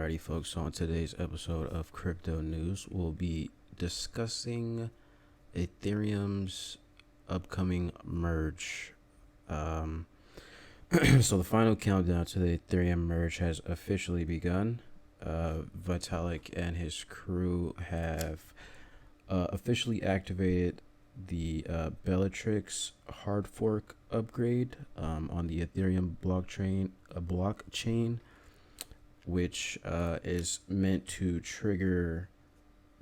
Alrighty, folks, on today's episode of Crypto News, we'll be discussing Ethereum's upcoming merge. So the final countdown to the Ethereum merge has officially begun. Vitalik and his crew have officially activated the Bellatrix hard fork upgrade on the Ethereum blockchain, which is meant to trigger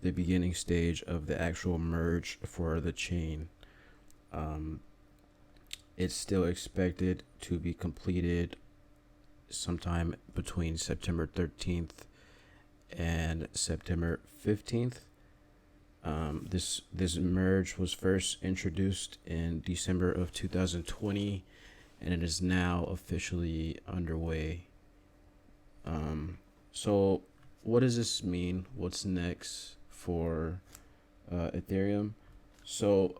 the beginning stage of the actual merge for the chain. It's still expected to be completed sometime between September 13th and September 15th. This merge was first introduced in December of 2020, and it is now officially underway. So what does this mean? What's next for Ethereum? So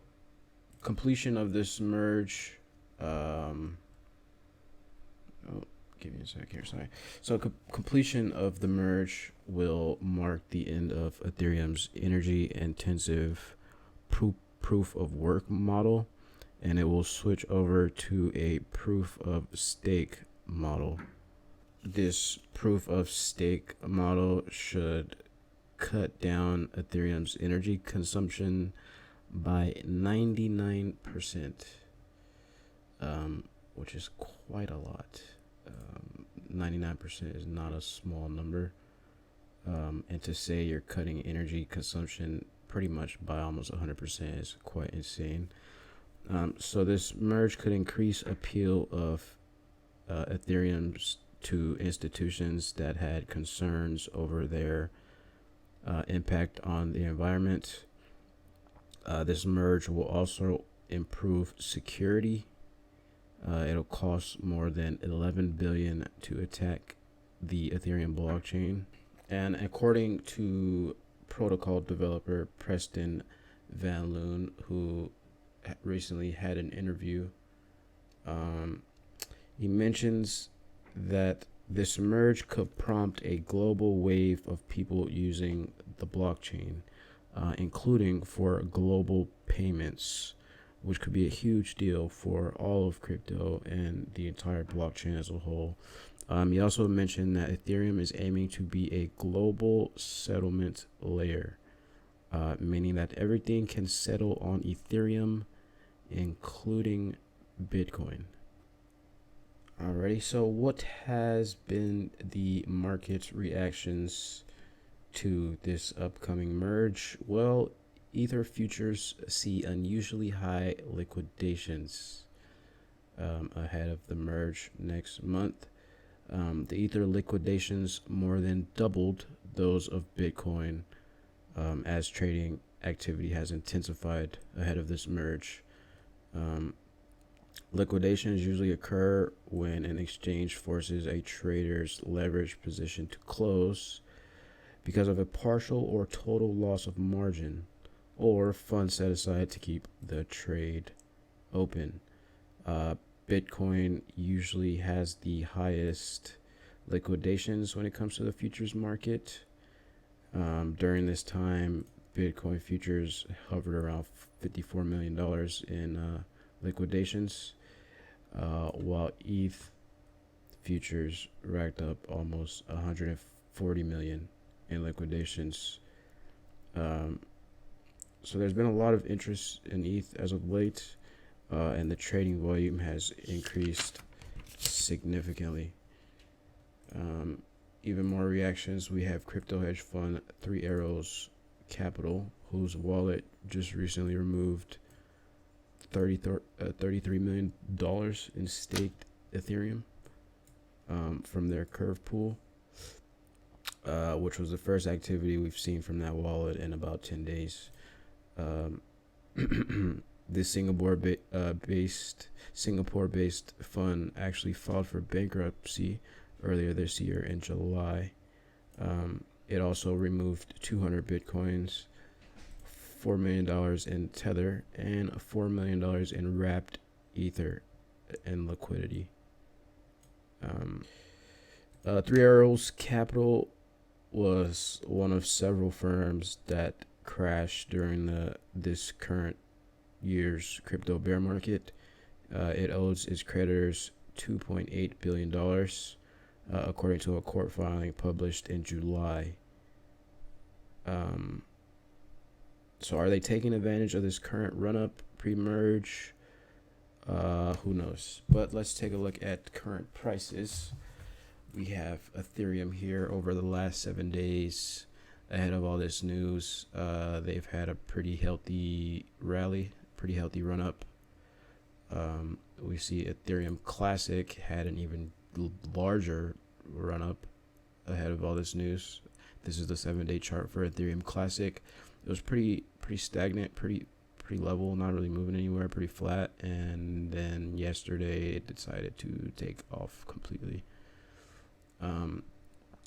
completion of this merge. Give me a sec here. Sorry. So completion of the merge will mark the end of Ethereum's energy-intensive proof of work model, and it will switch over to a proof of stake model. This proof of stake model should cut down Ethereum's energy consumption by 99%, which is quite a lot. 99% is not a small number. And to say you're cutting energy consumption pretty much by almost 100% is quite insane. So this merge could increase appeal of Ethereum's to institutions that had concerns over their impact on the environment. This merge will also improve security. It'll cost more than $11 billion to attack the Ethereum blockchain. And according to protocol developer Preston Van Loon, who recently had an interview, he mentions that this merge could prompt a global wave of people using the blockchain, including for global payments, which could be a huge deal for all of crypto and the entire blockchain as a whole. He also mentioned that Ethereum is aiming to be a global settlement layer, meaning that everything can settle on Ethereum, including Bitcoin. Alrighty, so what has been the market's reactions to this upcoming merge? Well, Ether futures see unusually high liquidations ahead of the merge next month. The Ether liquidations more than doubled those of Bitcoin as trading activity has intensified ahead of this merge. Liquidations usually occur when an exchange forces a trader's leverage position to close because of a partial or total loss of margin, or funds set aside to keep the trade open. Bitcoin usually has the highest liquidations when it comes to the futures market. During this time, Bitcoin futures hovered around $54 million in liquidations, while ETH futures racked up almost 140 million in liquidations. So there's been a lot of interest in ETH as of late, and the trading volume has increased significantly. Even more reactions. We have crypto hedge fund 3 Arrows Capital, whose wallet just recently removed $33 million in staked Ethereum from their curve pool, which was the first activity we've seen from that wallet in about 10 days. This Singapore-based fund actually filed for bankruptcy earlier this year in July. It also removed 200 Bitcoins, $4 million in Tether, and $4 million in wrapped Ether and liquidity. 3 Arrows Capital was one of several firms that crashed during this current year's crypto bear market. It owes its creditors $2.8 billion, according to a court filing published in July. So are they taking advantage of this current run-up pre-merge? Who knows? But let's take a look at current prices. We have Ethereum here over the last 7 days. Ahead of all this news, they've had a pretty healthy rally, pretty healthy run-up. We see Ethereum Classic had an even larger run-up ahead of all this news. This is the 7-day chart for Ethereum Classic. It was pretty stagnant, pretty level, not really moving anywhere, pretty flat. And then yesterday it decided to take off completely.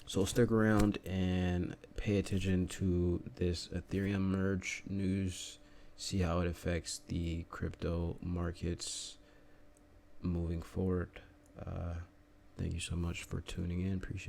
So stick around and pay attention to this Ethereum merge news. See how it affects the crypto markets moving forward. Thank you so much for tuning in. Appreciate it.